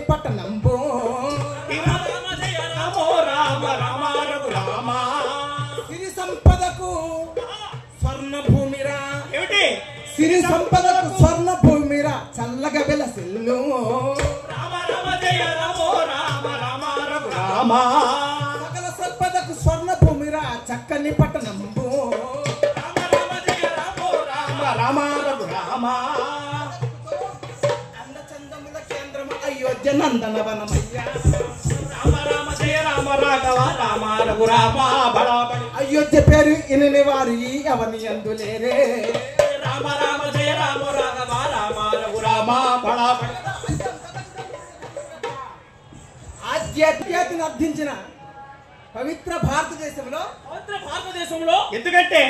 పట్టణంబో సిరి సంపదకు స్వర్ణ భూమిరా ఏమిటి సిరి సంపదకు స్వర్ణ భూమిరా చల్లగా వెలసిల్లు రామ రామ జయ రామో రామ రామ రఘురామ సకల సంపదకు స్వర్ణ భూమిరా చక్కని పట్టణంబు రామ రామ జయ రామో రామ రామ రఘురామ అందచందముల కేంద్రము అయోధ్య నందనవనమయ్య రామ రామ జయ రామ రాఘవ రామ రఘురామ బడాబడి అయోధ్య పేరు ఇనని వారు అవని అందులేరే రామ రామ జయ రామ రాఘవ రామ రఘురామ బడాబడి ఆధ్యాత్మికతను అర్థించిన పవిత్ర భారతదేశంలో ఎందుకంటే